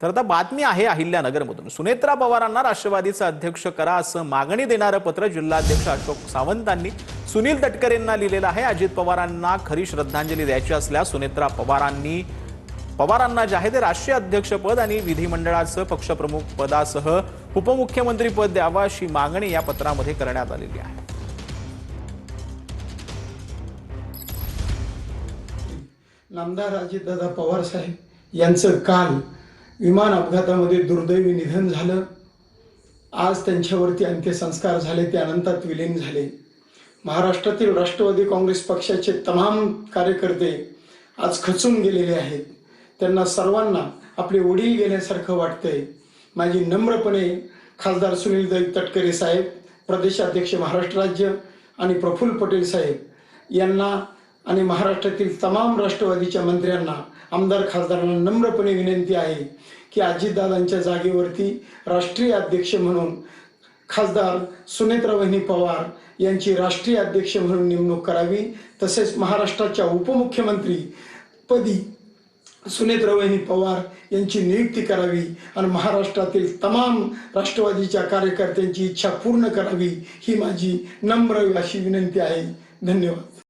तर आता बातमी आहे अहिल्यानगरमधून। सुनेत्रा पवारांना राष्ट्रवादीचा अध्यक्ष करा असं मागणी देणारं पत्र जिल्हाध्यक्ष अशोक सावंतांनी सुनील तटकरेंना लिहिलेलं आहे। अजित पवारांना खरी श्रद्धांजली द्यायची असल्यास सुनेत्रा पवारांना जे आहे ते राष्ट्रीय अध्यक्षपद आणि विधिमंडळाचं पक्षप्रमुख पदासह उपमुख्यमंत्री पद द्यावं अशी मागणी या पत्रामध्ये करण्यात आलेली आहे। नामदार अजितदादा पवार साहेब यांचं काल विमान अपघातामध्ये दुर्दैवी निधन झालं। आज त्यांच्यावरती अंत्यसंस्कार झाले, ते अनंतात विलीन झाले। महाराष्ट्रातील राष्ट्रवादी काँग्रेस पक्षाचे तमाम कार्यकर्ते आज खचून गेलेले आहेत। त्यांना सर्वांना आपले वडील गेल्यासारखं वाटतंय। माझी नम्रपणे खासदार सुनील तटकरे साहेब, प्रदेशाध्यक्ष महाराष्ट्र राज्य आणि प्रफुल्ल पटेल साहेब यांना आणि महाराष्ट्रातील तमाम राष्ट्रवादीच्या मंत्र्यांना, आमदार खासदारांना नम्रपणे विनंती आहे की अजितदादांच्या जागेवरती राष्ट्रीय अध्यक्ष म्हणून खासदार सुनेत्रावहिनी पवार यांची राष्ट्रीय अध्यक्ष म्हणून नेमणूक करावी। तसेच महाराष्ट्राच्या उपमुख्यमंत्री पदी सुनेत्रावहिनी पवार यांची नियुक्ती करावी आणि महाराष्ट्रातील तमाम राष्ट्रवादीच्या कार्यकर्त्यांची इच्छा पूर्ण करावी, ही माझी नम्र अशी विनंती आहे। धन्यवाद।